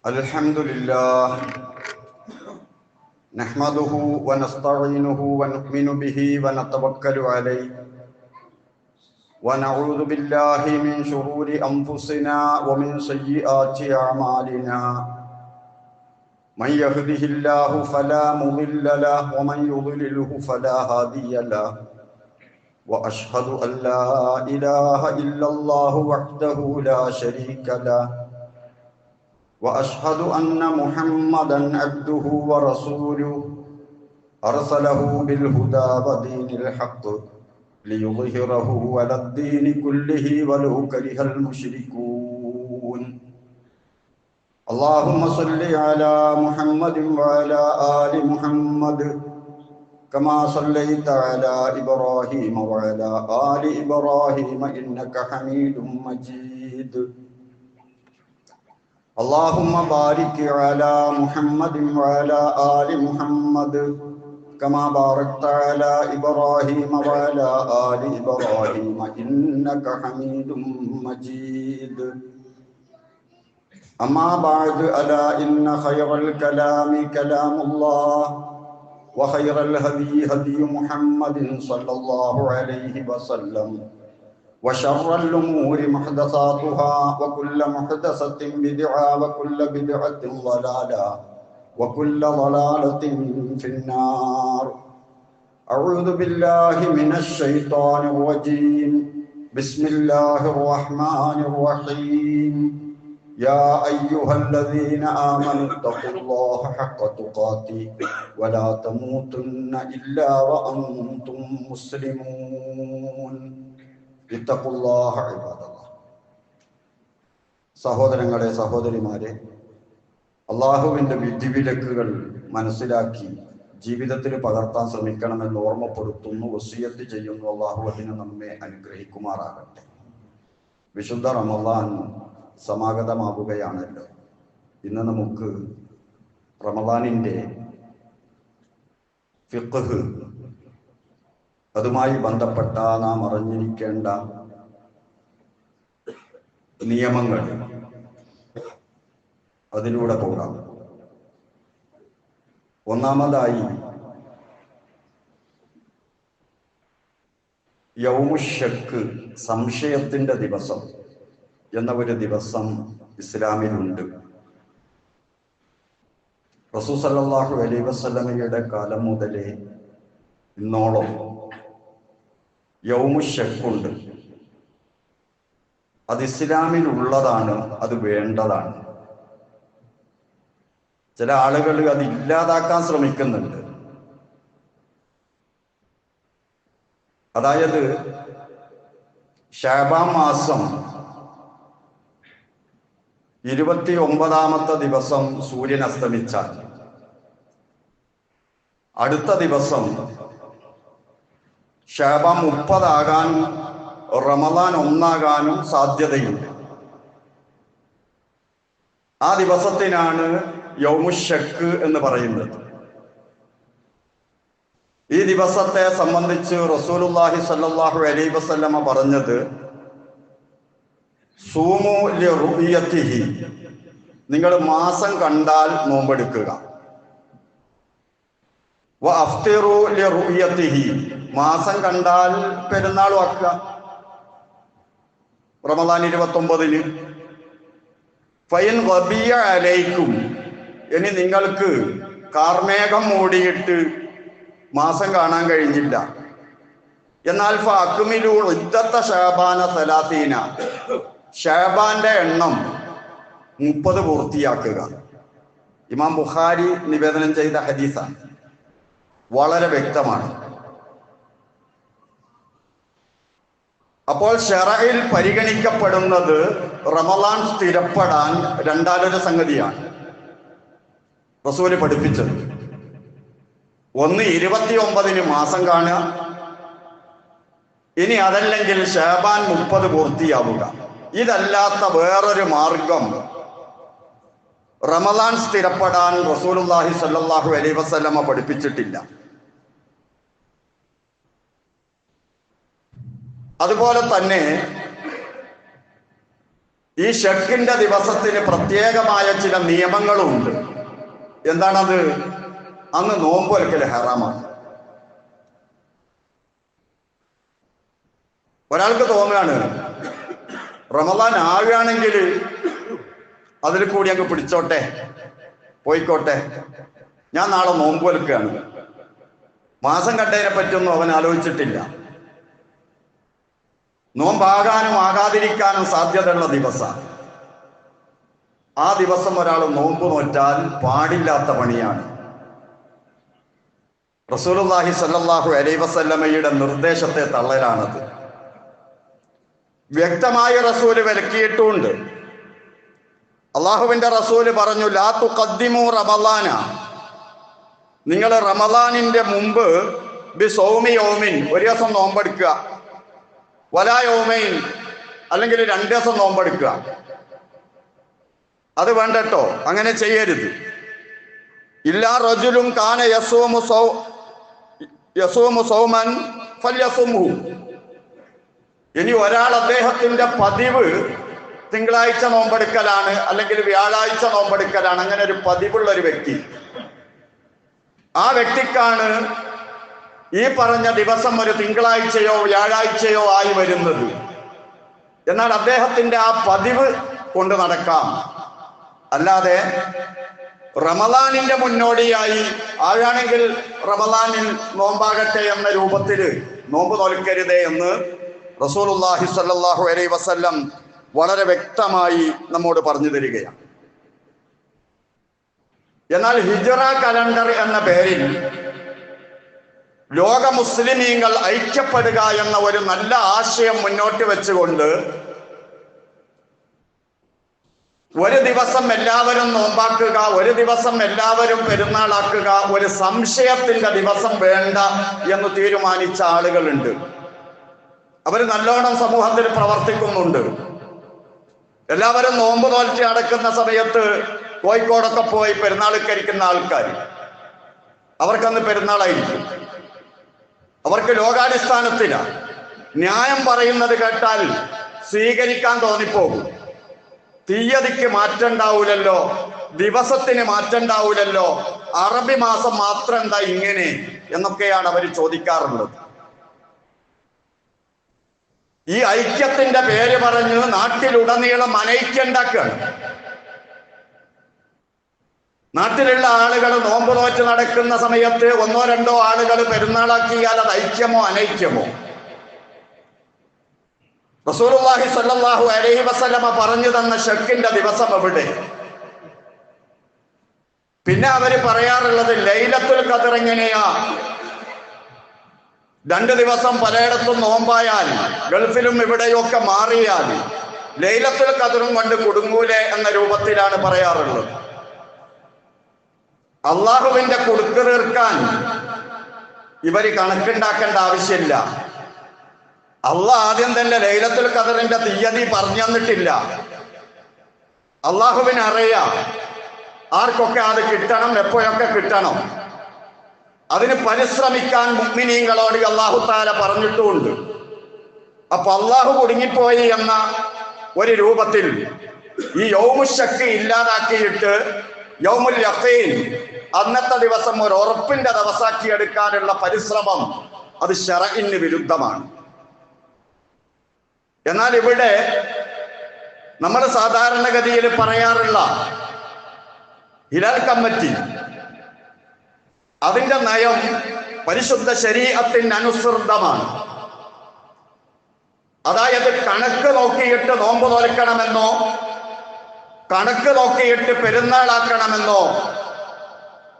الحمد لله نحمده ونستعينه ونؤمن به ونتوكل عليه ونعوذ بالله من شرور أنفسنا ومن سيئات أعمالنا من يهده الله فلا مضل له ومن يضلله فلا هادي له وأشهد أن لا إله إلا الله وحده لا شريك له وأشهد أن محمدًا عبده ورسوله أرسله بالهدى ودين الحق ليظهره على الدين كله ولو كره المشركون اللهم صل على محمد وعلى آل محمد كما صليت على إبراهيم وعلى آل إبراهيم إنك حميد مجيد اللهم بارك على محمد وعلى آل محمد كما باركت على إبراهيم وعلى آل إبراهيم إنك حميد مجيد أما بعد ألا إن خير الكلام كلام الله وخير الهدي هدي محمد صلى الله عليه وسلم وشر الأمور محدثاتها وكل محدثة بدعة وكل بدعة ضلالة وكل ضلالة في النار. أعوذ بالله من الشيطان الرجيم. بسم الله الرحمن الرحيم. يا أيها الذين آمنوا اتقوا الله حق تقاته ولا تموتن إلا وأنتم مسلمون. ഇത്തഖുല്ലാഹ ഇബാദല്ലാഹ്. സഹോദരങ്ങളെ, സഹോദരിമാരെ, അള്ളാഹുവിൻ്റെ വിധിവിലക്കുകൾ മനസ്സിലാക്കി ജീവിതത്തിൽ പകർത്താൻ ശ്രമിക്കണമെന്ന് ഓർമ്മപ്പെടുത്തുന്നു, വസിയത്ത് ചെയ്യുന്നു. അള്ളാഹു അതിനെ നമ്മെ അനുഗ്രഹിക്കുമാറാകട്ടെ. വിശുദ്ധ റമളാൻ സമാഗതമാകുകയാണല്ലോ. ഇന്ന് നമുക്ക് റമളാനിൻ്റെ ഫിഖ്ഹ്, അതുമായി ബന്ധപ്പെട്ട നാം അറിഞ്ഞിരിക്കേണ്ട നിയമങ്ങൾ അതിലൂടെ പോകാം. ഒന്നാമതായി യൗമുശക്ക്, സംശയത്തിന്റെ ദിവസം എന്ന ഒരു ദിവസം ഇസ്ലാമിലുണ്ട്. റസൂൽ സല്ലല്ലാഹു അലൈഹി വസല്ലമയുടെ കാലം മുതലേ ഇന്നോളം യൗമുശക്കുണ്ട്. അത് ഇസ്ലാമിലുള്ളതാണ്, അത് വേണ്ടതാണ്. ചില ആളുകൾ അത് ഇല്ലാതാക്കാൻ ശ്രമിക്കുന്നുണ്ട്. അതായത് ശഅബാൻ മാസം 29-ാമത്തെ ദിവസം സൂര്യൻ അസ്തമിച്ചാൽ അടുത്ത ദിവസം ശഅബാൻ 30 ആകാനും റമളാൻ 1 ആകാനും സാധ്യതയുണ്ട്. ആ ദിവസത്തിനാണ് യൗമുശക്ക് എന്ന് പറയുന്നത്. ഈ ദിവസത്തെ സംബന്ധിച്ച് റസൂലുള്ളാഹി സ്വല്ലല്ലാഹു അലൈഹി വസല്ലമ പറഞ്ഞത്, സൂമു ലിറുയതിഹി, നിങ്ങൾ മാസം കണ്ടാൽ നോമ്പെടുക്കുക. വ അഫ്തിറു ലിറുയതിഹി, മാസം കണ്ടാൽ പെരുന്നാൾ ആക്കുക. റമളാൻ 29-ന്. ഫൈൻ ഗബിയ അലൈക്കും, ഇനി നിങ്ങൾക്ക് കാർമേഘം മൂടിയിട്ട് മാസം കാണാൻ കഴിഞ്ഞില്ല, എന്നാൽ ഫഅക്മിലു ഇദ്ദത്ത ശഅബാന 30, ശഅബാന്റെ എണ്ണം 30 പൂർത്തിയാക്കുക. ഇമാം ബുഖാരി നിവേദനം ചെയ്ത ഹദീസാണ്, വളരെ വ്യക്തമാണ്. അപ്പോൾ ശറഇൽ പരിഗണിക്കപ്പെടുന്നത് റമളാൻ സ്ഥിരപ്പെടാൻ രണ്ടാലൊരു സംഗതിയാണ് റസൂല് പഠിപ്പിച്ചത്. ഒന്ന് 29-ന് മാസം കാണുക, ഇനി അതല്ലെങ്കിൽ ശഅബാൻ 30 പൂർത്തിയാവുക. ഇതല്ലാത്ത വേറൊരു മാർഗം റമളാൻ സ്ഥിരപ്പെടാൻ റസൂലുള്ളാഹി സ്വല്ലല്ലാഹു അലൈഹി വസല്ലമ പഠിപ്പിച്ചിട്ടില്ല. അതുപോലെ തന്നെ ഈ ഷക്കിന്റെ ദിവസത്തിന് പ്രത്യേകമായ ചില നിയമങ്ങളുണ്ട്. എന്താണത്? അന്ന് നോമ്പ് ഒരിക്കൽ ഹറാമാണ്. ഒരാൾക്ക് തോന്നുകയാണ് റമദാൻ ആകുകയാണെങ്കിൽ അതിൽ കൂടി അങ്ങ് പിടിച്ചോട്ടെ, പോയിക്കോട്ടെ, ഞാൻ നാളെ നോമ്പ് വെൽക്കുകയാണ്. മാസം കണ്ടതിനെ പറ്റിയൊന്നും അവൻ ആലോചിച്ചിട്ടില്ല. നോമ്പാകാനും ആകാതിരിക്കാനും സാധ്യതയുള്ള ദിവസം. ആ ദിവസം ഒരാൾ നോമ്പ് നോറ്റാൽ പാടില്ലാത്ത പണിയാണ്. റസൂലുള്ളാഹി സ്വല്ലല്ലാഹു അലൈഹി വസല്ലമയുടെ നിർദ്ദേശത്തെ തള്ളലാണത്. വ്യക്തമായി റസൂല് വിലക്കിയിട്ടുമുണ്ട്. അള്ളാഹുവിന്റെ റസൂല് പറഞ്ഞു, ലാ തുഖദ്ദിമു റമളാന, നിങ്ങൾ റമളാനിന്റെ മുമ്പ് ബി സൗമി യൗമിൻ, ഒരു ദിവസം നോമ്പെടുക്കുക, വലാ യൗമൈൻ, അല്ലെങ്കിൽ 2 ദിവസം നോമ്പെടുക്കുക. അത് വേണ്ടട്ടോ, അങ്ങനെ ചെയ്യരുത്. ഇല്ലാ റജുലുൻ കാന യസൂമു സൗമൻ ഫല്യസുംഹു, ഇനി ഒരാൾ അദ്ദേഹത്തിന്റെ പതിവ് തിങ്കളാഴ്ച നോമ്പെടുക്കലാണ്, അല്ലെങ്കിൽ വ്യാഴാഴ്ച നോമ്പെടുക്കലാണ്, അങ്ങനെ ഒരു പതിവുള്ള ഒരു വ്യക്തി, ആ വ്യക്തിക്കാണ് ഈ പറഞ്ഞ ദിവസം ഒരു തിങ്കളാഴ്ചയോ വ്യാഴാഴ്ചയോ ആയി വരുന്നത്. എന്നാൽ അദ്ദേഹത്തിന്റെ ആ പതിവ് കൊണ്ട് നടക്കാം. അല്ലാതെ റമളാനിന്റെ മുന്നോടിയായി ആരാണെങ്കിൽ റമളാനിൽ നോമ്പാകട്ടെ എന്ന രൂപത്തിൽ നോമ്പ് നോൽക്കരുതേ എന്ന് റസൂലുള്ളാഹി സ്വല്ലല്ലാഹു അലൈഹി വസല്ലം വളരെ വ്യക്തമായി നമ്മോട് പറഞ്ഞു തരികയാണ്. എന്നാൽ ഹിജ്റ കലണ്ടർ എന്ന പേരിൽ ലോക മുസ്ലിമീങ്ങൾ ഐക്യപ്പെടുക എന്ന ഒരു നല്ല ആശയം മുന്നോട്ട് വെച്ചുകൊണ്ട് ഒരു ദിവസം എല്ലാവരും നോമ്പാക്കുക, ഒരു ദിവസം എല്ലാവരും പെരുന്നാളാക്കുക, ഒരു സംശയത്തിന്റെ ദിവസം വേണ്ട എന്ന് തീരുമാനിച്ച ആളുകളുണ്ട്. അവർ നല്ലോണം സമൂഹത്തിൽ പ്രവർത്തിക്കുന്നുണ്ട്. എല്ലാവരും നോമ്പ് നോൽച്ച് അടക്കുന്ന സമയത്ത് കോഴിക്കോടൊക്കെ പോയി പെരുന്നാളിക്കരിക്കുന്ന ആൾക്കാർ, അവർക്കന്ന് പെരുന്നാളായിരിക്കും. അവർക്ക് ലോകാടിസ്ഥാനത്തിലാണ്. ന്യായം പറയുന്നത് കേട്ടാൽ സ്വീകരിക്കാൻ തോന്നിപ്പോകും. തീയതിക്ക് മാറ്റം ഉണ്ടാവൂലല്ലോ, ദിവസത്തിന് മാറ്റം ഉണ്ടാവൂലല്ലോ, അറബി മാസം മാത്രം എന്താ ഇങ്ങനെ എന്നൊക്കെയാണ് അവർ ചോദിക്കാറുള്ളത്. ഈ ഐക്യത്തിന്റെ പേര് പറഞ്ഞ് നാട്ടിലുടനീളം അനൈക്യം ഉണ്ടാക്കുകയാണ്. നാട്ടിലുള്ള ആളുകൾ നോമ്പ് നോറ്റ് നടക്കുന്ന സമയത്ത് 1-2 ആളുകൾ പെരുന്നാളാക്കിയാൽ അത് ഐക്യമോ അനൈക്യമോ? റസൂലുള്ളാഹി സ്വല്ലല്ലാഹു അലൈഹി വസല്ലമ പറഞ്ഞു തന്ന ഷക്കിന്റെ ദിവസം എവിടെ? പിന്നെ അവര് പറയാറുള്ളത് ലൈലത്തുൽ ഖദർ എങ്ങനെയാ? 2 ദിവസം പലയിടത്തും നോമ്പായാൽ, ഗൾഫിലും ഇവിടെയൊക്കെ മാറിയാൽ ലൈലത്തുൽ ഖദറും കൊണ്ട് കുടുങ്ങൂലേ എന്ന രൂപത്തിലാണ് പറയാറുള്ളത്. അള്ളാഹുവിന്റെ കുടുക്ക് തീർക്കാൻ ഇവര് കണക്കുണ്ടാക്കേണ്ട ആവശ്യമില്ല. അള്ളാഹ് ആദ്യം തന്നെ ലൈലത്തുൽ ഖദറിന്റെ തീയതി പറഞ്ഞു തന്നിട്ടില്ല. അള്ളാഹുവിന് അറിയാം ആർക്കൊക്കെ അത് കിട്ടണം, എപ്പോഴൊക്കെ കിട്ടണം. അതിന് പരിശ്രമിക്കാൻ മുഅ്മിനീങ്ങളോട് അല്ലാഹു തആല പറഞ്ഞിട്ടുമുണ്ട്. അപ്പൊ അള്ളാഹു കുടുങ്ങിപ്പോയി എന്ന ഒരു രൂപത്തിൽ ഈ യൗമുശക്ക് ഇല്ലാതാക്കിയിട്ട് യൗമുൽ യഖീൻ, അന്നത്തെ ദിവസം ഒരു ഉറപ്പിന്റെ ദിവസാക്കി എടുക്കാനുള്ള പരിശ്രമം അത് ശറഇന് വിരുദ്ധമാണ്. എന്നാൽ ഇവിടെ നമ്മൾ സാധാരണഗതിയിൽ പറയാറുള്ള ഹിലാൽ കമ്മിറ്റി, അതിന്റെ നയം പരിശുദ്ധ ശരീഅത്തിന് അനുസൃതമാണ്. അതായത് കണക്ക് നോക്കിയിട്ട് നോമ്പ് നോൽക്കണമെന്നോ കണക്ക് നോക്കിയിട്ട് പെരുന്നാളാക്കണമെന്നോ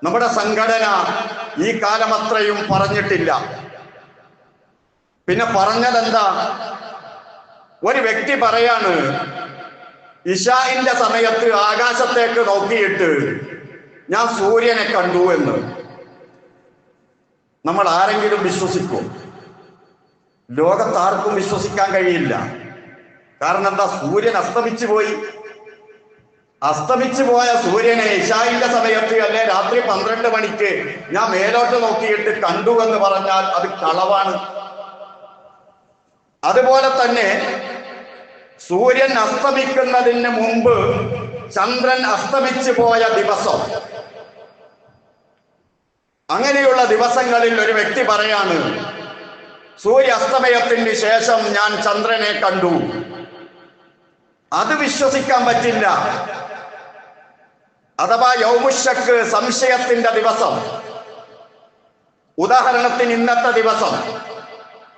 നമ്മുടെ സംഘടന ഈ കാലം അത്രയും പറഞ്ഞിട്ടില്ല. പിന്നെ പറഞ്ഞതെന്താ? ഒരു വ്യക്തി പറയാണ്, ഇശാഇന്റെ സമയത്ത് ആകാശത്തേക്ക് നോക്കിയിട്ട് ഞാൻ സൂര്യനെ കണ്ടു എന്ന്. നമ്മൾ ആരെങ്കിലും വിശ്വസിക്കും? ലോകത്താർക്കും വിശ്വസിക്കാൻ കഴിയില്ല. കാരണം എന്താ? സൂര്യൻ അസ്തമിച്ചു പോയി. അസ്തമിച്ചു പോയ സൂര്യനെ ഇശാഇന്റെ സമയത്ത് അല്ലെ രാത്രി 12 മണിക്ക് ഞാൻ മേലോട്ട് നോക്കിയിട്ട് കണ്ടു എന്ന് പറഞ്ഞാൽ അത് കളവാണ്. അതുപോലെ തന്നെ സൂര്യൻ അസ്തമിക്കുന്നതിന് മുമ്പ് ചന്ദ്രൻ അസ്തമിച്ചു പോയ ദിവസം, അങ്ങനെയുള്ള ദിവസങ്ങളിൽ ഒരു വ്യക്തി പറയാണ്, സൂര്യാസ്തമയത്തിന് ശേഷം ഞാൻ ചന്ദ്രനെ കണ്ടു. അത് വിശ്വസിക്കാൻ പറ്റില്ല. അഥവാ യൗമുശക്ക്, സംശയത്തിന്റെ ദിവസം. ഉദാഹരണത്തിന് ഇന്നത്തെ ദിവസം,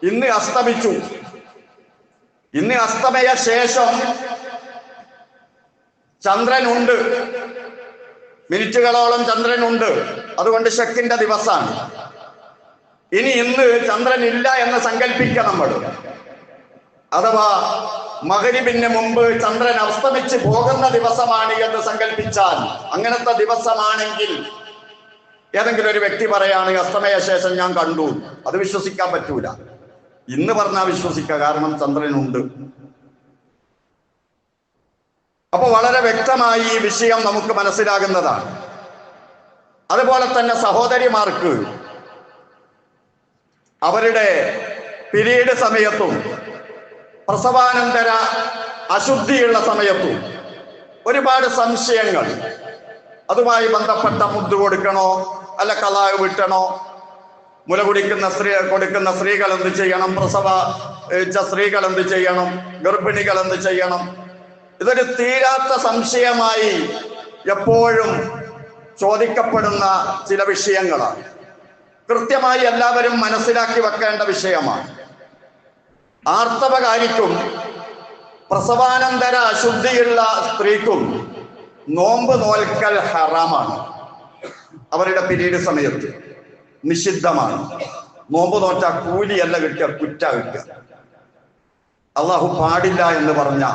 ഇന്ന് അസ്തമിച്ചു. ഇന്ന് അസ്തമയ ശേഷം ചന്ദ്രനുണ്ട്, മിനിറ്റുകളോളം ചന്ദ്രനുണ്ട്, അതുകൊണ്ട് ശക്കിന്റെ ദിവസമാണ്. ഇനി ഇന്ന് ചന്ദ്രൻ ഇല്ല എന്ന് സങ്കല്പിക്കുക നമ്മൾ. അഥവാ മഗ്‌രിബിന് മുമ്പ് ചന്ദ്രൻ അസ്തമിച്ച് പോകുന്ന ദിവസമാണ് എന്ന് സങ്കല്പിച്ചാൽ, അങ്ങനത്തെ ദിവസമാണെങ്കിൽ ഏതെങ്കിലും ഒരു വ്യക്തി പറയാണ് അസ്തമയ ശേഷം ഞാൻ കണ്ടു, അത് വിശ്വസിക്കാൻ പറ്റൂല. ഇന്ന് പറഞ്ഞാൽ വിശ്വസിക്കുക, കാരണം ചന്ദ്രനുണ്ട്. അപ്പൊ വളരെ വ്യക്തമായി ഈ വിഷയം നമുക്ക് മനസ്സിലാകുന്നതാണ്. അതുപോലെ തന്നെ സഹോദരിമാർക്ക് അവരുടെ പിരീഡ് സമയത്തും പ്രസവാനന്തര അശുദ്ധിയുള്ള സമയത്തും ഒരുപാട് സംശയങ്ങൾ. അതുമായി ബന്ധപ്പെട്ട മുദ്ദ് കൊടുക്കണോ അല്ല ഖളാ വീട്ടണോ, മുല കൊടുക്കുന്ന സ്ത്രീകൾ എന്ത് ചെയ്യണം, പ്രസവിച്ച സ്ത്രീകൾ എന്ത് ചെയ്യണം, ഗർഭിണികൾ എന്ത് ചെയ്യണം, ഇതൊരു തീരാത്ത സംശയമായി എപ്പോഴും ചോദിക്കപ്പെടുന്ന ചില വിഷയങ്ങളാണ്. കൃത്യമായി എല്ലാവരും മനസ്സിലാക്കി വെക്കേണ്ട വിഷയമാണ്. ആർത്തവകാരിക്കും പ്രസവാനന്തര അശുദ്ധിയുള്ള സ്ത്രീക്കും നോമ്പ് നോൽക്കൽ ഹറാമാണ്. അവരുടെ പിരീഡ് സമയത്ത് നിഷിദ്ധമാണ്. നോമ്പ് നോറ്റ കൂലിയല്ല കിട്ടുക, കുറ്റ കിട്ടുക. അള്ളാഹു പാടില്ല എന്ന് പറഞ്ഞ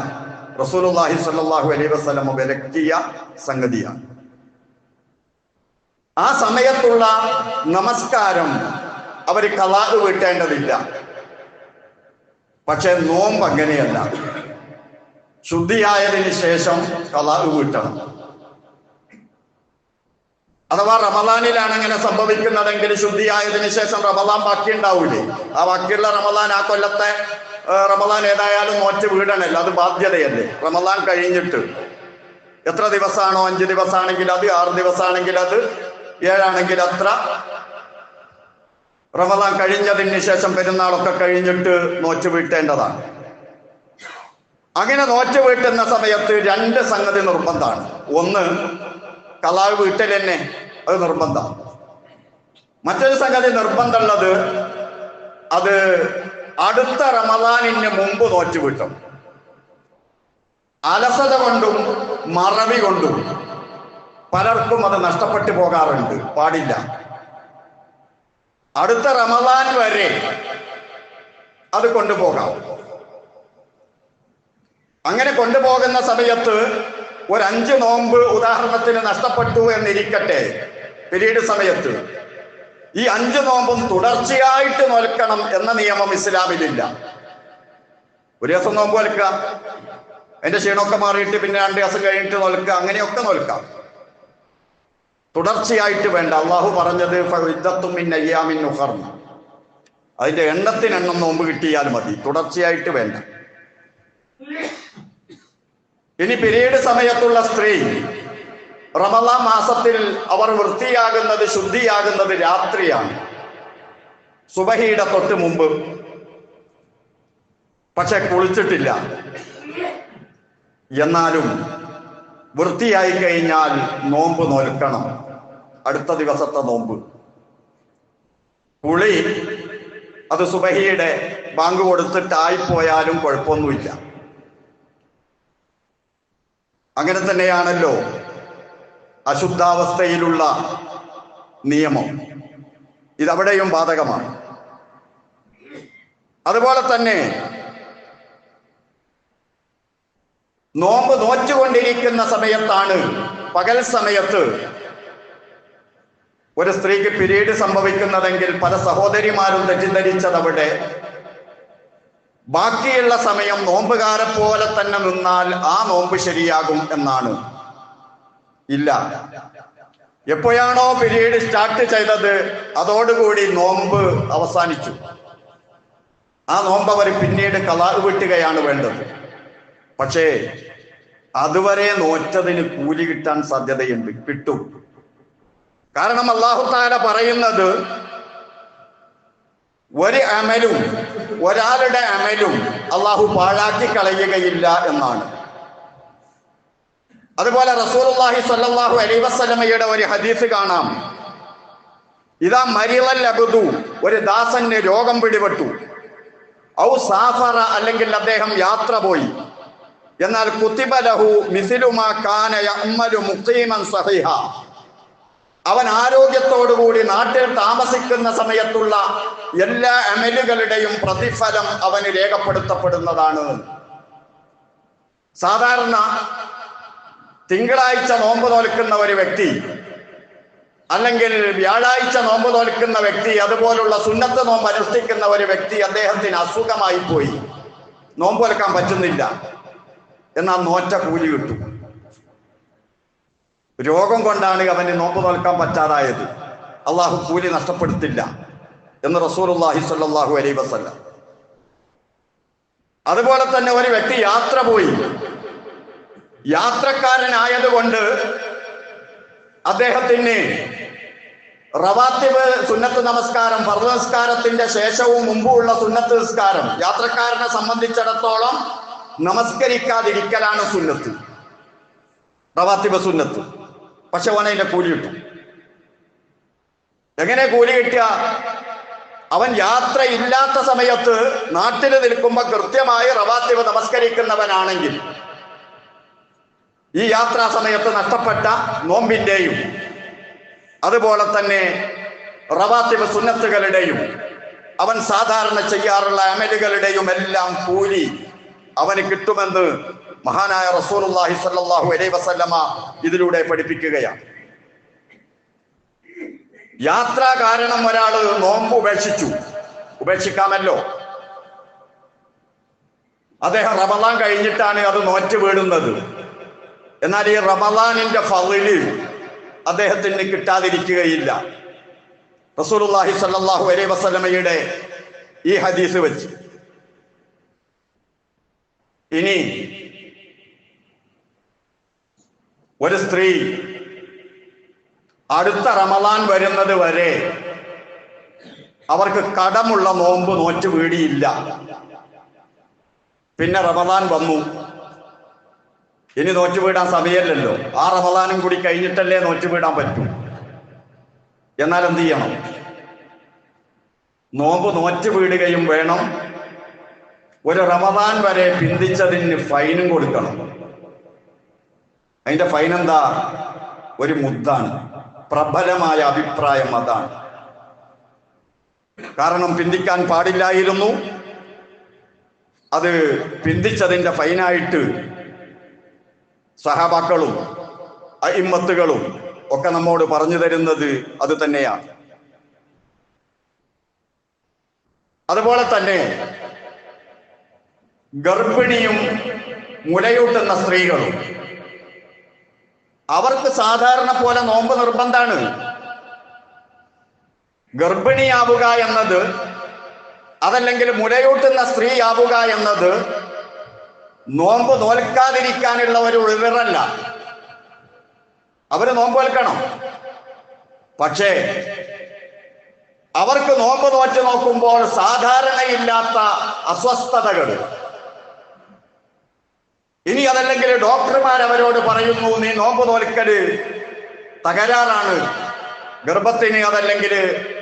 റസൂലുള്ളാഹി സ്വല്ലല്ലാഹു അലൈഹി വസല്ലം വിലക്കിയ സംഗതിയാണ്. ആ സമയത്തുള്ള നമസ്കാരം അവർ ഖളാ വീട്ടേണ്ടതില്ല. പക്ഷെ നോമ്പ് അങ്ങനെയല്ല. ശുദ്ധിയായതിനു ശേഷം ഖളാ വീട്ടണം. അഥവാ റമദാനിലാണ് അങ്ങനെ സംഭവിക്കുന്നതെങ്കിൽ ശുദ്ധിയായതിനു ശേഷം റമദാൻ ബാക്കി ഉണ്ടാവൂലേ, ആ ബാക്കിയുള്ള റമദാൻ, ആ കൊല്ലത്തെ റമദാൻ ഏതായാലും നോറ്റ് വീടണല്ലോ, അത് ബാധ്യതയല്ലേ. റമദാൻ കഴിഞ്ഞിട്ട് എത്ര ദിവസമാണോ, 5 ദിവസമാണെങ്കിൽ അത്, 6 ദിവസമാണെങ്കിൽ അത്, 7 ആണെങ്കിൽ അത്ര, റമദാൻ കഴിഞ്ഞതിന് ശേഷം പെരുന്നാളൊക്കെ കഴിഞ്ഞിട്ട് നോറ്റ് വീട്ടേണ്ടതാണ്. അങ്ങനെ നോറ്റ് വീട്ടുന്ന സമയത്ത് 2 സംഗതി നിർബന്ധമാണ്. ഒന്ന്, ഖളാ വീട്ടൽ തന്നെ, അത് നിർബന്ധം. മറ്റൊരു സംഗതി നിർബന്ധമുള്ളത്, അത് അടുത്ത റമദാനിന് മുമ്പ് നോറ്റ് വീട്ടും. അലസത കൊണ്ടും മറവി കൊണ്ടും പലർക്കും അത് നഷ്ടപ്പെട്ടു പോകാറുണ്ട്. പാടില്ല. അടുത്ത റമദാൻ വരെ അത് കൊണ്ടുപോകാം. അങ്ങനെ കൊണ്ടുപോകുന്ന സമയത്ത് ഒരു 5 നോമ്പ് ഉദാഹരണത്തിന് നഷ്ടപ്പെട്ടു എന്നിരിക്കട്ടെ പിരീഡ് സമയത്ത്, ഈ 5 നോമ്പും തുടർച്ചയായിട്ട് നോൽക്കണം എന്ന നിയമം ഇസ്ലാമിലില്ല. ഒരു ദിവസം നോമ്പ് നോൽക്കുക, അതിന്റെ ക്ഷീണമൊക്കെ മാറിയിട്ട് പിന്നെ 2 ദിവസം കഴിഞ്ഞിട്ട് നോൽക്കുക, അങ്ങനെയൊക്കെ നോൽക്കാം. തുടർച്ചയായിട്ട് വേണ്ട. അള്ളാഹു പറഞ്ഞത് ഫഇദ്ദത്തും മിൻ അയ്യാമിൻ ഉഖർ, അതിന്റെ എണ്ണത്തിനെണ്ണം നോമ്പ് കിട്ടിയാൽ മതി, തുടർച്ചയായിട്ട് വേണ്ട. ഇനി പിരീഡ് സമയത്തുള്ള സ്ത്രീ റമദാൻ മാസത്തിൽ അവർ വൃത്തിയാകുന്നത്, ശുദ്ധിയാകുന്നത് രാത്രിയാണ്, സുബഹിയുടെ തൊട്ട് മുമ്പ്. പക്ഷെ കുളിച്ചിട്ടില്ല. എന്നാലും വൃത്തിയായി കഴിഞ്ഞാൽ നോമ്പ് നോൽക്കണം, അടുത്ത ദിവസത്തെ നോമ്പ്. കുളി അത് സുബഹിയുടെ ബാങ്ക് കൊടുത്തിട്ടായിപ്പോയാലും കുഴപ്പമൊന്നുമില്ല. അങ്ങനെ തന്നെയാണല്ലോ അശുദ്ധാവസ്ഥയിലുള്ള നിയമം, ഇതവിടെയും ബാധകമാണ്. അതുപോലെ തന്നെ നോമ്പ് നോറ്റുകൊണ്ടിരിക്കുന്ന സമയത്താണ്, പകൽ സമയത്ത് ഒരു സ്ത്രീക്ക് പിരീഡ് സംഭവിക്കുന്നതെങ്കിൽ പല സഹോദരിമാരും തെറ്റിദ്ധരിച്ചതവിടെ ബാക്കിയുള്ള സമയം നോമ്പുകാരെ പോലെ തന്നെ നിന്നാൽ ആ നോമ്പ് ശരിയാകും എന്നാണ്. ഇല്ല. എപ്പോഴാണോ പിരീഡ് സ്റ്റാർട്ട് ചെയ്തത് അതോടുകൂടി നോമ്പ് അവസാനിച്ചു. ആ നോമ്പ് അവർ പിന്നീട് ഖളാ വീട്ടുകയാണ് വേണ്ടത്. പക്ഷേ അതുവരെ നോറ്റതിന് കൂലി കിട്ടാൻ സാധ്യതയുണ്ട്, കിട്ടും. കാരണം അല്ലാഹു തആല പറയുന്നത് ഒരു അമലും ഒരാളുടെ അമലും അല്ലാഹു പാഴാക്കി കളയുകയില്ല എന്നാണ്. അതുപോലെ റസൂലുള്ളാഹി സ്വല്ലല്ലാഹു അലൈഹി വസല്ലമയുടെ ഒരു ഹദീസ് കാണാം. ഇദാ മരിളൽ അബ്ദു, ഒരു ദാസന് രോഗം പിടിപെട്ടു, ഔ സാഫറ, അല്ലെങ്കിൽ അദ്ദേഹം യാത്ര പോയി, എന്നാൽ കുത്തിബ ലഹു മിസ്ലു മാ കാന യഅമലു മുഖീമൻ സഹീഹ, അവൻ ആരോഗ്യത്തോടുകൂടി നാട്ടിൽ താമസിക്കുന്ന സമയത്തുള്ള എല്ലാ അമലുകളുടെയും പ്രതിഫലം അവന് രേഖപ്പെടുത്തപ്പെടുന്നതാണ്. സാധാരണ തിങ്കളാഴ്ച നോമ്പ് നോൽക്കുന്ന ഒരു വ്യക്തി, അല്ലെങ്കിൽ വ്യാഴാഴ്ച നോമ്പ് നോൽക്കുന്ന വ്യക്തി, അതുപോലുള്ള സുന്നത്ത് നോമ്പ് അനുഷ്ഠിക്കുന്ന ഒരു വ്യക്തി, അദ്ദേഹത്തിന് അസുഖമായി പോയി, നോമ്പ് നോൽക്കാൻ പറ്റുന്നില്ല, എന്നാൽ നോറ്റ കൂലി കിട്ടും. രോഗം കൊണ്ടാണ് അവന് നോമ്പ് നോൽക്കാൻ പറ്റാതായത്, അള്ളാഹു കൂലി നഷ്ടപ്പെടുത്തില്ല എന്ന് റസൂലുള്ളാഹി സ്വല്ലല്ലാഹു അലൈഹി വസല്ലം. അതുപോലെ തന്നെ ഒരു വ്യക്തി യാത്ര പോയി, യാത്രക്കാരനായതുകൊണ്ട് അദ്ദേഹത്തിന് റവാത്തിബ് സുന്നത്ത് നമസ്കാരം, ഫർദ് നമസ്കാരത്തിന്റെ ശേഷവും മുമ്പുള്ള സുന്നത്ത് നിസ്കാരം യാത്രക്കാരനെ സംബന്ധിച്ചിടത്തോളം നമസ്കരിക്കാതിരിക്കലാണ് സുന്നത്ത്, റവാത്തിബ് സുന്നത്ത്. പക്ഷെ അവനതിന്റെ കൂലി കിട്ടും. എങ്ങനെ കൂലി കിട്ടുക? അവൻ യാത്ര ഇല്ലാത്ത സമയത്ത് നാട്ടിൽ നിൽക്കുമ്പോൾ കൃത്യമായി റവാത്തിബ് നമസ്കരിക്കുന്നവനാണെങ്കിൽ ഈ യാത്രാ സമയത്ത് നഷ്ടപ്പെട്ട നോമ്പിന്റെയും അതുപോലെ തന്നെ റവാത്തിബ് സുന്നത്തുകളുടെയും അവൻ സാധാരണ ചെയ്യാറുള്ള അമലുകളുടെയും എല്ലാം കൂലി അവന് കിട്ടുമെന്ന് മഹാനായ റസൂലുള്ളാഹി സ്വല്ലല്ലാഹു അലൈഹി വസല്ലമ ഇതിലൂടെ പഠിപ്പിക്കുകയാണ്. യാത്രാ കാരണം ഒരാൾ നോമ്പ് ഉപേക്ഷിക്കാമല്ലോ. അദ്ദേഹം റമളാൻ കഴിഞ്ഞിട്ടാണ് അത് നോറ്റ് വീടുന്നത്. എന്നാൽ ഈ റമളാനിന്റെ ഫളില് അദ്ദേഹത്തിന് കിട്ടാതിരിക്കുകയില്ല. റസൂലുള്ളാഹി സ്വല്ലല്ലാഹു അലൈഹി വസല്ലമയുടെ ഈ ഹദീസ് വെച്ച് ഇനി ഒരു സ്ത്രീ അടുത്ത റമളാൻ വരുന്നത് വരെ അവർക്ക് കടമുള്ള നോമ്പ് നോറ്റ് വീടിയില്ല. പിന്നെ റമളാൻ വന്നു, ഇനി നോറ്റ് വീടാൻ സമയമല്ലല്ലോ, ആ റമളാനും കൂടി കഴിഞ്ഞിട്ടല്ലേ നോറ്റ് വീടാൻ പറ്റൂ. എന്നാൽ എന്ത് ചെയ്യണം? നോമ്പ് നോറ്റ് വീടുകയും വേണം, ഒരു റമളാൻ വരെ പിന്തിച്ചതിന് ഫൈനും കൊടുക്കണം. അതിന്റെ ഫൈൻ എന്താ? ഒരു മുദ്ദാണ്. പ്രബലമായ അഭിപ്രായം അതാണ്. കാരണം പിന്തിക്കാൻ പാടില്ലായിരുന്നു, അത് പിന്തിച്ചതിന്റെ ഫൈനായിട്ട് സഹാബാക്കളും അഇമ്മത്തുകളും ഒക്കെ നമ്മോട് പറഞ്ഞു തരുന്നത് അത് തന്നെയാണ്. അതുപോലെ തന്നെ ഗർഭിണിയും മുലയൂട്ടുന്ന സ്ത്രീകളും അവർക്ക് സാധാരണ പോലെ നോമ്പ് നിർബന്ധാണ്. ഗർഭിണിയാവുക എന്നത്, അതല്ലെങ്കിൽ മുലയൂട്ടുന്ന സ്ത്രീ ആവുക എന്നത് നോമ്പ് നോൽക്കാതിരിക്കാനുള്ള ഒരു ഉൾവിറല്ല. അവര് നോമ്പ് നോൽക്കണം. പക്ഷേ അവർക്ക് നോമ്പ് നോറ്റ് നോക്കുമ്പോൾ സാധാരണയില്ലാത്ത അസ്വസ്ഥതകൾ, ഇനി അതല്ലെങ്കിൽ ഡോക്ടർമാർ അവരോട് പറയുന്നു, നീ നോമ്പ് നോൽക്കല് തകരാറാണ്, ഗർഭത്തിന് അതല്ലെങ്കിൽ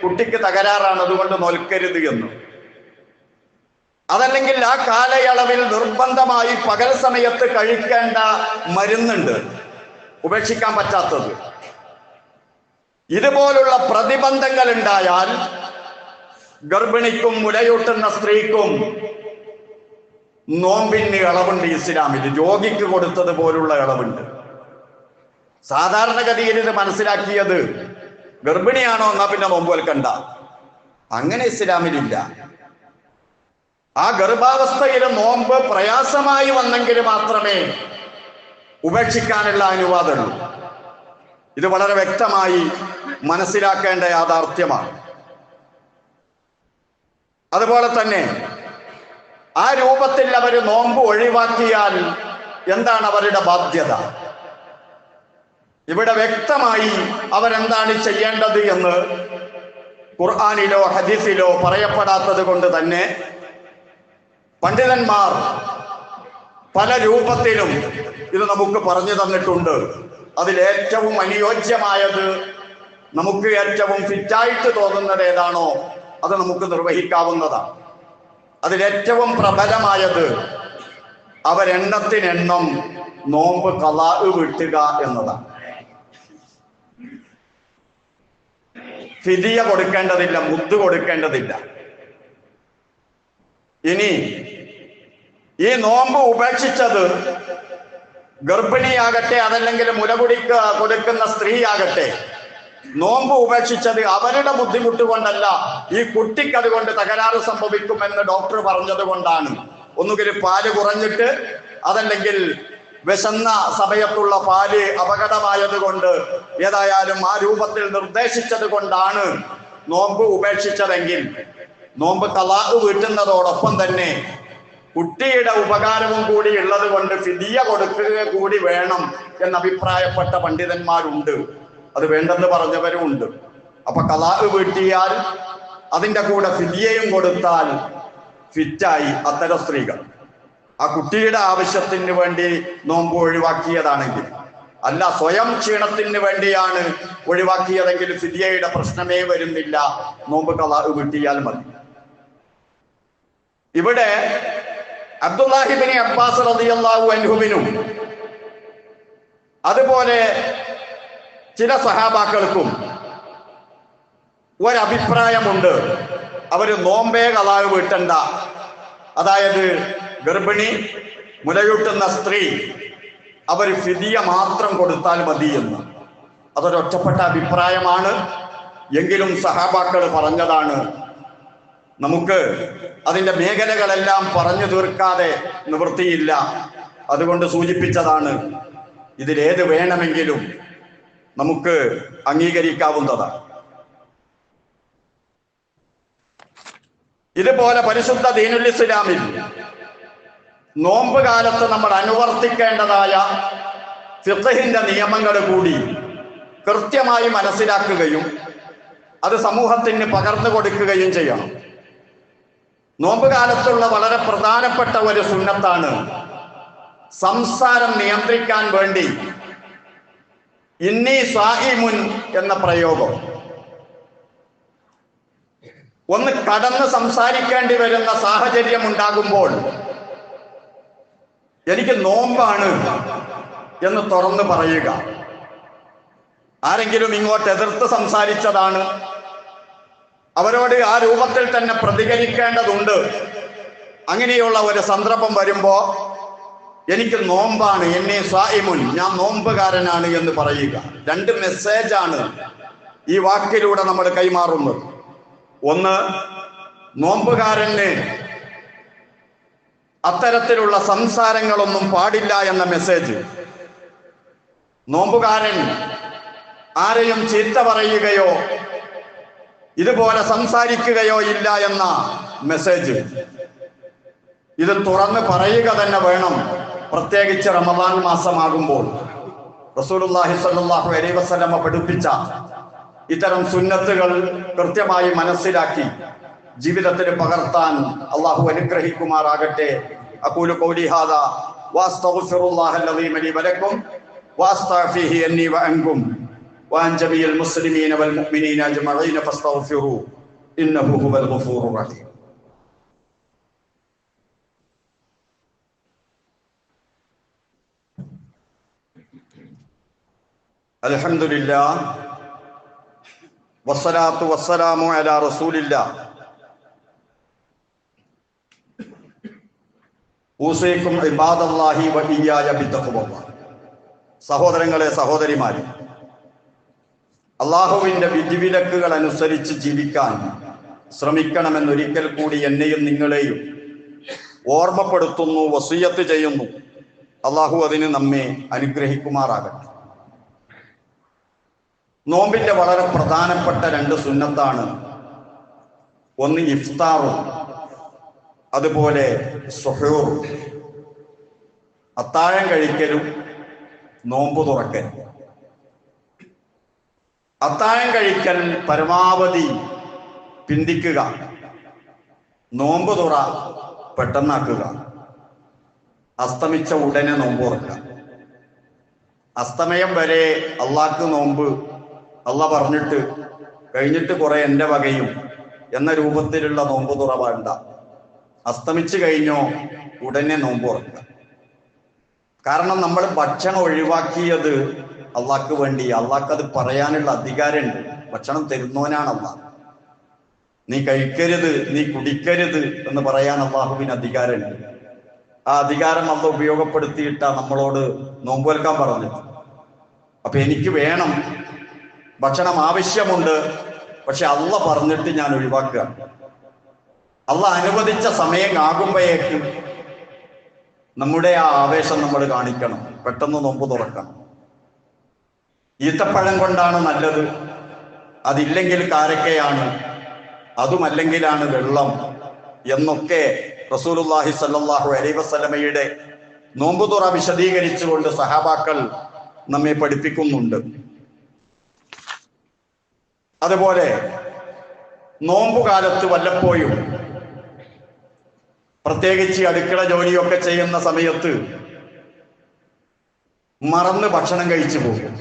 കുട്ടിക്ക് തകരാറാണ്, അതുകൊണ്ട് നോൽക്കരുത് എന്ന്. അതല്ലെങ്കിൽ ആ കാലയളവിൽ നിർബന്ധമായി പകൽ സമയത്ത് കഴിക്കേണ്ട മരുന്നുണ്ട്, ഉപേക്ഷിക്കാൻ പറ്റാത്തത്. ഇതുപോലുള്ള പ്രതിബന്ധങ്ങൾ ഉണ്ടായാൽ ഗർഭിണിക്കും മുലയൂട്ടുന്ന സ്ത്രീക്കും നോമ്പിന് ഇളവുണ്ട് ഇസ്ലാമിൽ. രോഗിക്ക് കൊടുത്തതുപോലുള്ള ഇളവുണ്ട്. സാധാരണഗതിയിൽ ഇത് മനസ്സിലാക്കിയത് ഗർഭിണിയാണോ എന്നാ പിന്നെ നോമ്പ് വെൽക്കണ്ട, അങ്ങനെ ഇസ്ലാമിലില്ല. ആ ഗർഭാവസ്ഥയിൽ നോമ്പ് പ്രയാസമായി വന്നെങ്കിൽ മാത്രമേ ഉപേക്ഷിക്കാനുള്ള അനുവാദമുള്ളൂ. ഇത് വളരെ വ്യക്തമായി മനസ്സിലാക്കേണ്ട യാഥാർത്ഥ്യമാണ്. അതുപോലെ തന്നെ ആ രൂപത്തിൽ അവർ നോമ്പ് ഒഴിവാക്കിയാൽ എന്താണ് അവരുടെ ബാധ്യത? ഇവിടെ വ്യക്തമായി അവരെന്താണ് ചെയ്യേണ്ടത് എന്ന് ഖുർആനിലോ ഹദീസിലോ പറയപ്പെടാത്തത് കൊണ്ട് തന്നെ പണ്ഡിതന്മാർ പല രൂപത്തിലും ഇത് നമുക്ക് പറഞ്ഞു തന്നിട്ടുണ്ട്. അതിലേറ്റവും അനുയോജ്യമായത്, നമുക്ക് ഏറ്റവും ഫിറ്റായിട്ട് തോന്നുന്നത് ഏതാണോ അത് നമുക്ക് നിർവഹിക്കാവുന്നതാണ്. അതിലേറ്റവും പ്രബലമായത് അവരെണ്ണത്തിനെണ്ണം നോമ്പ് ഖളാ വീട്ടുക എന്നതാണ്. ഫിദിയ കൊടുക്കേണ്ടതില്ല, മുദ്ദ് കൊടുക്കേണ്ടതില്ല. ഇനി ഈ നോമ്പ് ഉപേക്ഷിച്ചത് ഗർഭിണിയാകട്ടെ, അതല്ലെങ്കിൽ മുലകുടിക്ക് കൊടുക്കുന്ന സ്ത്രീയാകട്ടെ, നോമ്പ് ഉപേക്ഷിച്ചത് അവരുടെ ബുദ്ധിമുട്ട് കൊണ്ടല്ല, ഈ കുട്ടിക്ക് അതുകൊണ്ട് തകരാറ് സംഭവിക്കുമെന്ന് ഡോക്ടർ പറഞ്ഞത് കൊണ്ടാണ്. ഒന്നുകിൽ പാല് കുറഞ്ഞിട്ട്, അതല്ലെങ്കിൽ വിശന്ന സമയത്തുള്ള പാല് അപകടമായത് കൊണ്ട്, ഏതായാലും ആ രൂപത്തിൽ നിർദ്ദേശിച്ചത് കൊണ്ടാണ് നോമ്പ് ഉപേക്ഷിച്ചതെങ്കിൽ നോമ്പ് ഖളാ വീട്ടുന്നതോടൊപ്പം തന്നെ കുട്ടിയുടെ ഉപകാരവും കൂടി ഉള്ളത് കൊണ്ട് ഫിദിയ കൊടുക്കുക കൂടി വേണം എന്ന് അഭിപ്രായപ്പെട്ട പണ്ഡിതന്മാരുണ്ട്. അത് വേണ്ടെന്ന് പറഞ്ഞവരും ഉണ്ട്. അപ്പൊ ഖളാ വീട്ടിയാൽ അതിന്റെ കൂടെ ഫിദിയയും കൊടുത്താൽ ഫിറ്റായി അത്തരം സ്ത്രീകൾ. ആ കുട്ടിയുടെ ആവശ്യത്തിന് വേണ്ടി നോമ്പ് ഒഴിവാക്കിയതാണെങ്കിൽ, അല്ല സ്വയം ക്ഷീണത്തിന് വേണ്ടിയാണ് ഒഴിവാക്കിയതെങ്കിൽ ഫിദിയയുടെ പ്രശ്നമേ വരുന്നില്ല, നോമ്പ് ഖളാ വീട്ടിയാൽ മതി. ഇവിടെ അബ്ദുല്ലാഹി ഇബ്നു അബ്ബാസ് റളിയല്ലാഹു അൻഹുവിനും അതുപോലെ ചില സഹാബാക്കൾക്കും ഒരഭിപ്രായമുണ്ട്. അവര് നോമ്പേ ഖളാ വീട്ടണ്ട, അതായത് ഗർഭിണി, മുലയൂട്ടുന്ന സ്ത്രീ, അവർ ഫിദിയ മാത്രം കൊടുത്താൽ മതി എന്ന്. അതൊരൊറ്റപ്പെട്ട അഭിപ്രായമാണ്. എങ്കിലും സഹാബാക്കൾ പറഞ്ഞതാണ്. നമുക്ക് അതിന്റെ മേഖലകളെല്ലാം പറഞ്ഞു തീർക്കാതെ നിവൃത്തിയില്ല. അതുകൊണ്ട് സൂചിപ്പിച്ചതാണ്. ഇതിലേത് വേണമെങ്കിലും നമുക്ക് അംഗീകരിക്കാവുന്നതാണ്. ഇതുപോലെ പരിശുദ്ധ ദീനുൽ ഇസ്ലാമിൽ നോമ്പ് കാലത്ത് നമ്മൾ അനുവർത്തിക്കേണ്ടതായ ഫിഖ്ഹിന്റെ നിയമങ്ങൾ കൂടി കൃത്യമായി മനസ്സിലാക്കുകയും അത് സമൂഹത്തിന് പകർന്നു കൊടുക്കുകയും ചെയ്യണം. നോമ്പ് കാലത്തുള്ള വളരെ പ്രധാനപ്പെട്ട ഒരു സുന്നത്താണ് സംസാരം നിയന്ത്രിക്കാൻ വേണ്ടി ഇന്നി സായിമുൻ എന്ന പ്രയോഗം. ഒന്ന് കടന്ന് സംസാരിക്കേണ്ടി വരുന്ന സാഹചര്യം ഉണ്ടാകുമ്പോൾ എനിക്ക് നോമ്പാണ് എന്ന് തുറന്നു പറയുക. ആരെങ്കിലും ഇങ്ങോട്ട് എതിർത്ത് സംസാരിച്ചതാണ്, അവരോട് ആ രൂപത്തിൽ തന്നെ പ്രതികരിക്കേണ്ടതുണ്ട്. അങ്ങനെയുള്ള ഒരു സന്ദർഭം വരുമ്പോ എനിക്ക് നോമ്പാണ്, എന്നെ സായിമുൻ, ഞാൻ നോമ്പുകാരനാണ് എന്ന് പറയുക. രണ്ട് മെസ്സേജാണ് ഈ വാക്കിലൂടെ നമ്മൾ കൈമാറുന്നത്. ഒന്ന്, നോമ്പുകാരന് അത്തരത്തിലുള്ള സംസാരങ്ങളൊന്നും പാടില്ല എന്ന മെസ്സേജ്. നോമ്പുകാരൻ ആരെയും ചീത്ത പറയുകയോ ഇതുപോലെ സംസാരിക്കുകയോ ഇല്ല എന്ന മെസ്സേജ്. ഇത് തുറന്ന് പറയുക തന്നെ വേണം, പ്രത്യേകിച്ച് റമദാൻ മാസമാകുമ്പോൾ. റസൂലുള്ളാഹി സ്വല്ലല്ലാഹു അലൈഹി വസല്ലമ പഠിപ്പിച്ച ഇത്തരം സുന്നത്തുകൾ കൃത്യമായി മനസ്സിലാക്കി ജീവിതത്തിൽ പകർത്താൻ അള്ളാഹു അനുഗ്രഹിക്കുമാറാകട്ടെ. അഖൂലു ഖൗലി ഹാദാ വഅസ്തഗ്ഫിറുല്ലാഹൽ അലീമ ലി വലക്കും വഅസ്തഗ്ഫിഹി അന്നി വഅൻകും വഅൻ ജമീഇൽ മുസ്ലിമീന വൽ മുഅ്മിനീന അജ്മഈന ഫസ്തഗ്ഫിറൂ ഇന്നഹു ഹുവൽ ഗഫൂറുർ റഹീം. അൽഹംദുലില്ലാഹ് വസ്സലാത്തു വസ്സലാമു അലാ റസൂലില്ലാഹ്. ഊസീകും ഇബാദല്ലാഹി വ ഇയ്യായ ബിത്തഖ്വല്ലാഹ്. സഹോദരങ്ങളെ, സഹോദരിമാരെ, അള്ളാഹുവിന്റെ വിധിവിലക്കുകൾ അനുസരിച്ച് ജീവിക്കാൻ ശ്രമിക്കണമെന്നൊരിക്കൽ കൂടി എന്നെയും നിങ്ങളെയും ഓർമ്മപ്പെടുത്തുന്നു, വസിയത്ത് ചെയ്യുന്നു. അള്ളാഹു അതിന് നമ്മെ അനുഗ്രഹിക്കുമാറാകട്ടെ. നോമ്പിന്റെ വളരെ പ്രധാനപ്പെട്ട രണ്ട് സുന്നത്താണ്. ഒന്ന് ഇഫ്താറും അതുപോലെ സുഹൂറും. അത്താഴം കഴിക്കലും നോമ്പ് തുറക്കൽ. അത്താഴം കഴിക്കൽ പരമാവധി പിന്തിക്കുക, നോമ്പ് തുറ പെട്ടെന്നാക്കുക. അസ്തമിച്ച ഉടനെ നോമ്പ് തുറക്കുക. അസ്തമയം വരെ അള്ളാഹ്ക്ക് നോമ്പ് അള്ള പറഞ്ഞിട്ട് കഴിഞ്ഞിട്ട് കുറെ എൻ്റെ വകയും എന്ന രൂപത്തിലുള്ള നോമ്പ് തുറ വേണ്ട. അസ്തമിച്ചു കഴിഞ്ഞോ ഉടനെ നോമ്പ് തുറക്കുക. കാരണം നമ്മൾ ഭക്ഷണം ഒഴിവാക്കിയത് അള്ളാഹ്ക്ക് വേണ്ടി. അള്ളാഹ്ക്ക് അത് പറയാനുള്ള അധികാരമുണ്ട്. ഭക്ഷണം തരുന്നവനാണ് അള്ളാഹ്. നീ കഴിക്കരുത്, നീ കുടിക്കരുത് എന്ന് പറയാൻ അള്ളാഹുവിന് അധികാരമുണ്ട്. ആ അധികാരം അള്ള ഉപയോഗപ്പെടുത്തിയിട്ടാ നമ്മളോട് നോമ്പ് വെൽക്കാൻ പറഞ്ഞത്. അപ്പൊ എനിക്ക് വേണം, ഭക്ഷണം ആവശ്യമുണ്ട്, പക്ഷെ അള്ള പറഞ്ഞിട്ട് ഞാൻ ഒഴിവാക്കുക. അള്ള അനുവദിച്ച സമയം ആകുമ്പോഴേക്കും നമ്മുടെ ആ ആവേശം നമ്മൾ കാണിക്കണം, പെട്ടെന്ന് നോമ്പ് തുറക്കണം. ഈത്തപ്പഴം കൊണ്ടാണ് നല്ലത്, അതില്ലെങ്കിൽ കാരക്കയാണ്, അതുമല്ലെങ്കിലാണ് വെള്ളം എന്നൊക്കെ റസൂലുള്ളാഹി സ്വല്ലല്ലാഹു അലൈഹി വസല്ലമയുടെ നോമ്പ് തുറ വിശദീകരിച്ചുകൊണ്ട് സഹാബാക്കൾ നമ്മെ പഠിപ്പിക്കുന്നുണ്ട്. അതുപോലെ നോമ്പുകാലത്ത് വല്ലപ്പോഴും, പ്രത്യേകിച്ച് അടുക്കള ജോലിയൊക്കെ ചെയ്യുന്ന സമയത്ത് മറന്ന് ഭക്ഷണം കഴിച്ചു പോകും.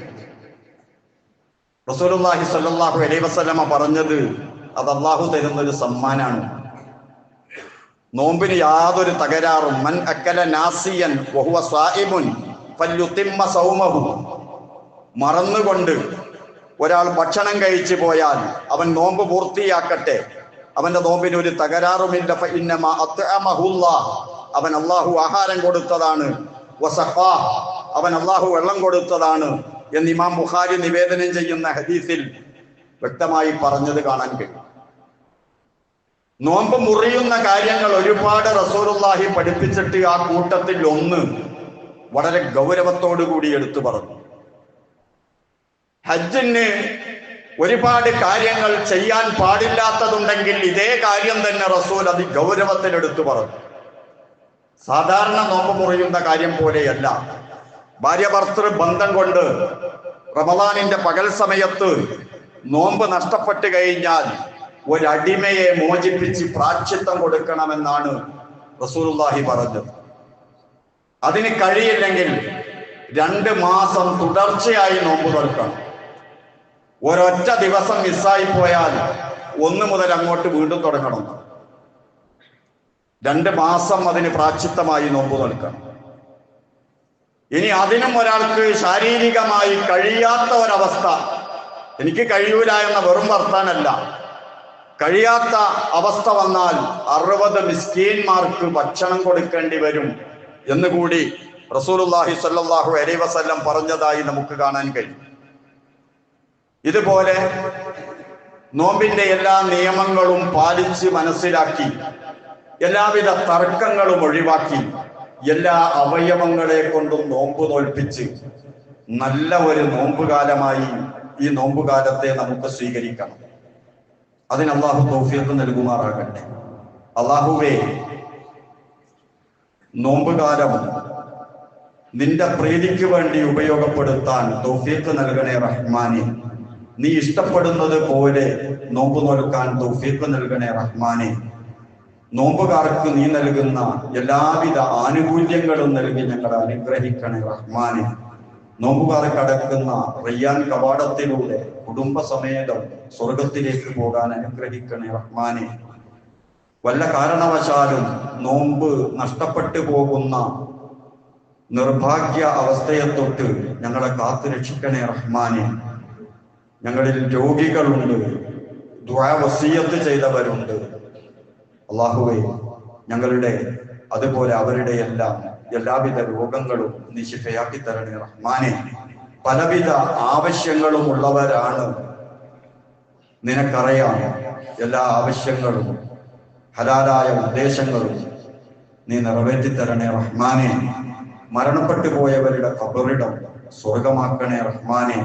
റസൂലുള്ളാഹി സ്വല്ലല്ലാഹു അലൈഹി വസല്ലമ പറഞ്ഞത് അത് അല്ലാഹു തരുന്നൊരു സമ്മാനാണ്. നോമ്പിന് യാതൊരു തകരാറും. മൻ അക്കല നാസിയൻ വഹുവ സായിമുൻ ഫല്യുതിമ്മ സൗമഹു. മറന്നുകൊണ്ട് ഒരാൾ ഭക്ഷണം കഴിച്ചു പോയാൽ അവൻ നോമ്പ് പൂർത്തിയാക്കട്ടെ, അവന്റെ നോമ്പിന് ഒരു തകരാറുമില്ല. ഫഇന്നമാ അത്അമഹുല്ലാഹ്, അവൻ അല്ലാഹു ആഹാരം കൊടുത്തതാണ്. വസഖാഹ്, അവൻ അല്ലാഹു വെള്ളം കൊടുത്തതാണ് എന്ന് ഇമാം ബുഖാരി നിവേദനം ചെയ്യുന്ന ഹദീസിൽ വ്യക്തമായി പറഞ്ഞത് കാണാൻ കഴിയും. നോമ്പ് മുറിയുന്ന കാര്യങ്ങൾ ഒരുപാട് റസൂലുള്ളാഹി പഠിപ്പിച്ചിട്ട് ആ കൂട്ടത്തിൽ ഒന്ന് വളരെ ഗൗരവത്തോടു കൂടി എടുത്തു പറഞ്ഞു. ഹജ്ജിന് ഒരുപാട് കാര്യങ്ങൾ ചെയ്യാൻ പാടില്ലാത്തതുണ്ടെങ്കിൽ ഇതേ കാര്യം തന്നെ റസൂൽ അതി ഗൗരവത്തിലെടുത്തു പറഞ്ഞു. സാധാരണ നോമ്പ് മുറിയുന്ന കാര്യം പോലെയല്ല. ഭാര്യ ഭർത്തൃ ബന്ധം കൊണ്ട് റമദാനിന്റെ പകൽ സമയത്ത് നോമ്പ് നഷ്ടപ്പെട്ടു കഴിഞ്ഞാൽ ഒരടിമയെ മോചിപ്പിച്ച് പ്രാശ്ചിത്തം കൊടുക്കണമെന്നാണ് റസൂലുള്ളാഹി പറഞ്ഞത്. അതിന് കഴിയില്ലെങ്കിൽ 2 മാസം തുടർച്ചയായി നോമ്പ് നോൽക്കണം. ഒരൊറ്റ ദിവസം മിസ്സായി പോയാൽ 1 മുതൽ അങ്ങോട്ട് വീണ്ടും തുടങ്ങണം. 2 മാസം അതിന് പ്രാശ്ചിത്തമായി നോമ്പ് നോൽക്കണം. ഇനി അതിനും ഒരാൾക്ക് ശാരീരികമായി കഴിയാത്ത ഒരവസ്ഥ, എനിക്ക് കഴിയൂല എന്ന വെറും വർത്താനല്ല, കഴിയാത്ത അവസ്ഥ വന്നാൽ 60 മിസ്കീന്മാർക്ക് ഭക്ഷണം കൊടുക്കേണ്ടി വരും എന്നുകൂടി റസൂലുള്ളാഹി സ്വല്ലല്ലാഹു അലൈഹി വസല്ലം പറഞ്ഞതായി നമുക്ക് കാണാൻ കഴിയും. ഇതുപോലെ നോമ്പിന്റെ എല്ലാ നിയമങ്ങളും പാലിച്ച് മനസ്സിലാക്കി, എല്ലാവിധ തർക്കങ്ങളും ഒഴിവാക്കി, എല്ലാ അവയവങ്ങളെ കൊണ്ടും നോമ്പ് നോൽപ്പിച്ച് നല്ല ഒരു നോമ്പുകാലമായി ഈ നോമ്പുകാലത്തെ നമുക്ക് സ്വീകരിക്കണം. അതിന് അല്ലാഹു തൗഫീഖ് നൽകുമാറാകട്ടെ. അല്ലാഹുവേ, നോമ്പുകാലം നിന്റെ പ്രീതിക്ക് വേണ്ടി ഉപയോഗപ്പെടുത്താൻ തൗഫീഖ് നൽകണേ റഹ്മാനെ. നീ ഇഷ്ടപ്പെടുന്നത് പോലെ നോമ്പ് നോൽക്കാൻ തൗഫീഖ് നൽകണേ റഹ്മാനെ. നോമ്പുകാർക്ക് നീ നൽകുന്ന എല്ലാവിധ ആനുകൂല്യങ്ങളും നൽകി ഞങ്ങളെ അനുഗ്രഹിക്കണേ റഹ്മാനെ. നോമ്പുകാർ കടക്കുന്ന റയ്യാൻ കവാടത്തിലൂടെ കുടുംബസമേതം സ്വർഗത്തിലേക്ക് പോകാൻ അനുഗ്രഹിക്കണേ റഹ്മാനെ. വല്ല കാരണവശാലും നോമ്പ് നഷ്ടപ്പെട്ടു പോകുന്ന നിർഭാഗ്യ അവസ്ഥയെ തൊട്ട് ഞങ്ങളെ കാത്തു രക്ഷിക്കണേ റഹ്മാനെ. ഞങ്ങളിൽ രോഗികളുണ്ട്, ദുആ വസിയത്ത് ചെയ്തവരുണ്ട്. അല്ലാഹുവേ, ഞങ്ങളുടെ അതുപോലെ അവരുടെ എല്ലാവിധ രോഗങ്ങളും നീ ശിഫയാക്കി തരണേ റഹ്മാനെ. പലവിധ ആവശ്യങ്ങളും ഉള്ളവരാണ്, നിനക്കറിയാം. എല്ലാ ആവശ്യങ്ങളും ഹലാലായ ഉദ്ദേശങ്ങളും നീ നിറവേറ്റി തരണേ റഹ്മാനെ. മരണപ്പെട്ടു പോയവരുടെ ഖബറിടം സ്വർഗമാക്കണേ റഹ്മാനെ.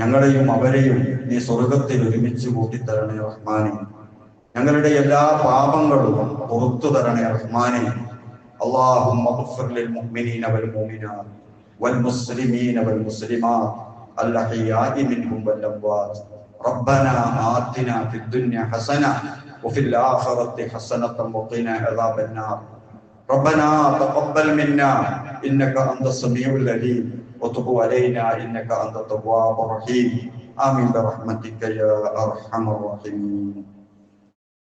ഞങ്ങളെയും അവരെയും നീ സ്വർഗത്തിൽ ഒരുമിച്ച് കൂട്ടിത്തരണേ റഹ്മാനെ. ഞങ്ങളുടെ എല്ലാ പാപങ്ങളും പുറത്തു തരണേ റഹ്മാനെ. اللهم اغفر للمؤمنين والمؤمنات والمسلمين والمسلمات الأحياء منهم والأموات. ربنا آتنا في الدنيا حسنة وفي الآخرة حسنة وقنا عذاب النار. ربنا تقبل منا إنك أنت السميع العليم وتب علينا إنك أنت التواب الرحيم. آمين برحمتك يا أرحم الراحمين.